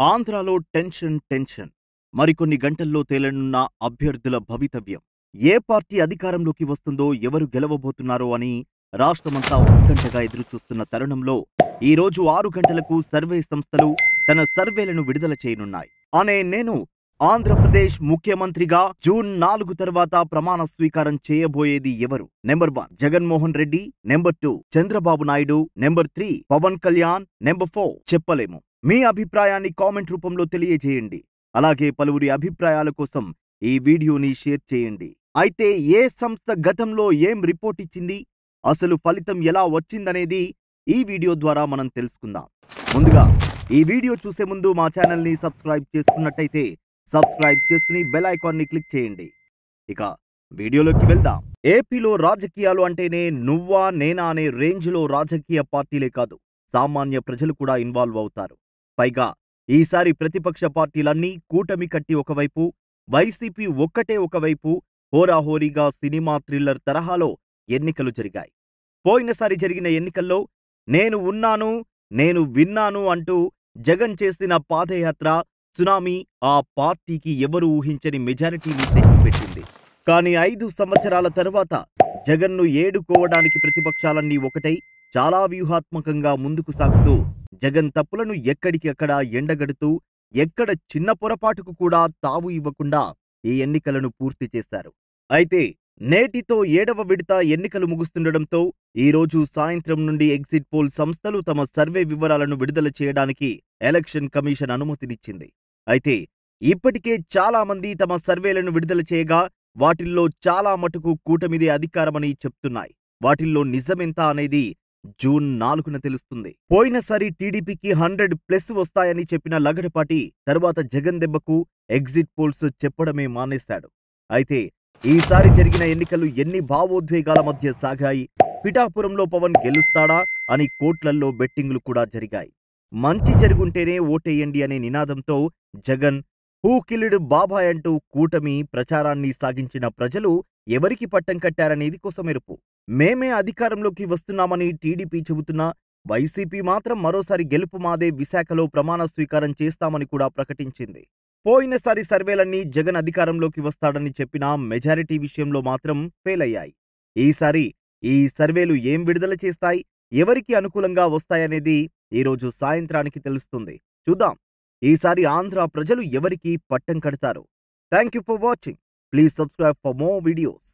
ఆంధ్రాలో టెన్షన్. మరికొన్ని గంటల్లో తేలనున్న అభ్యర్థుల భవితవ్యం. ఏ పార్టీ అధికారంలోకి వస్తుందో, ఎవరు గెలవబోతున్నారో అని రాష్ట్రమంతా ఉత్కంఠగా ఎదురుచూస్తున్న తరుణంలో ఈ రోజు 6 గంటలకు సర్వే సంస్థలు తన సర్వేలను విడుదల చేయనున్నాయి. నేను ఆంధ్రప్రదేశ్ ముఖ్యమంత్రిగా జూన్ 4 తర్వాత ప్రమాణ స్వీకారం చేయబోయేది ఎవరు? Number 1 Jaganmohan Reddy, number 2 Chandrababu Naidu, number 3 Pawan Kalyan, number 4 చెప్పలేము. మీ అభిప్రాయాన్ని కామెంట్ రూపంలో తెలియజేయండి. అలాగే పలువురి అభిప్రాయాల కోసం ఈ వీడియోని షేర్ చేయండి. అయితే ఏ సంస్థ గతంలో ఏం రిపోర్ట్ ఇచ్చింది, అసలు ఫలితం ఎలా వచ్చిందనేది ఈ వీడియో ద్వారా మనం తెలుసుకుందాం. ముందుగా ఈ వీడియో చూసే ముందు మా ఛానల్ని సబ్స్క్రైబ్ చేసుకున్నట్టయితే సబ్స్క్రైబ్ చేసుకుని బెల్ ఐకాన్ని క్లిక్ చేయండి. ఇక వీడియోలోకి వెళ్దాం. ఏపీలో రాజకీయాలు అంటేనే నువ్వా నేనా అనే రేంజ్లో రాజకీయ పార్టీలే కాదు, సామాన్య ప్రజలు కూడా ఇన్వాల్వ్ అవుతారు. పైగా ఈసారి ప్రతిపక్ష పార్టీలన్నీ కూటమి కట్టి ఒకవైపు, వైసీపీ ఒక్కటే ఒకవైపు హోరాహోరీగా సినిమా థ్రిల్లర్ తరహాలో ఎన్నికలు జరిగాయి. పోయినసారి జరిగిన ఎన్నికల్లో నేను ఉన్నాను, నేను విన్నాను అంటూ జగన్ చేసిన పాదయాత్ర సునామీ ఆ పార్టీకి ఎవరు ఊహించని మెజారిటీని తెచ్చిపెట్టింది. కానీ 5 సంవత్సరాల తరువాత జగన్ను ఏడుకోవడానికి ప్రతిపక్షాలన్నీ ఒకటై చాలా వ్యూహాత్మకంగా ముందుకు సాగుతూ జగన్ తప్పులను ఎక్కడికి అక్కడ ఎండగడుతూ ఎక్కడ చిన్న పొరపాటుకు కూడా తావు ఇవ్వకుండా ఈ ఎన్నికలను పూర్తి చేశారు. అయితే నేటితో 7వ విడత ఎన్నికలు ముగుస్తుండటంతో ఈ రోజు సాయంత్రం నుండి ఎగ్జిట్ పోల్ సంస్థలు తమ సర్వే వివరాలను విడుదల చేయడానికి ఎలక్షన్ కమిషన్ అనుమతినిచ్చింది. అయితే ఇప్పటికే చాలా మంది తమ సర్వేలను విడుదల చేయగా వాటిల్లో చాలా మటుకు కూటమిదే అధికారమని చెప్తున్నాయి. వాటిల్లో నిజమెంత అనేది జూన్ 4న తెలుస్తుంది. పోయినసారి టీడీపీకి 100+ వస్తాయని చెప్పిన లగడపాటి తరువాత జగన్ దెబ్బకు ఎగ్జిట్ పోల్స్ చెప్పడమే మానేశాడు. అయితే ఈసారి జరిగిన ఎన్నికలు ఎన్ని భావోద్వేగాల మధ్య సాగాయి. పిఠాపురంలో పవన్ గెలుస్తాడా అని కోట్లల్లో బెట్టింగ్లు కూడా జరిగాయి. మంచి జరుగుంటేనే ఓటేయండి అనే నినాదంతో జగన్ హూ కిల్డ్ బాబాయ్ అంటూ కూటమి ప్రచారాన్ని సాగించిన ప్రజలు ఎవరికి పట్టం కట్టారనేది కొసమెరుపు. మేమే అధికారంలోకి వస్తున్నామని టీడీపీ చెబుతున్నా వైసీపీ మాత్రం మరోసారి గెలుపు మాదే, విశాఖలో ప్రమాణ స్వీకారం చేస్తామని కూడా ప్రకటించింది. పోయినసారి సర్వేలన్నీ జగన్ అధికారంలోకి వస్తాడని చెప్పినా మెజారిటీ విషయంలో మాత్రం ఫెయిల్ అయ్యాయి. ఈసారి ఈ సర్వేలు ఏం విడుదల చేస్తాయి, ఎవరికి అనుకూలంగా వస్తాయనేది ఈరోజు సాయంత్రానికి తెలుస్తుంది. చూద్దాం ఈసారి ఆంధ్ర ప్రజలు ఎవరికి పట్టం కడతారు. Thank you for watching. Please subscribe for more videos.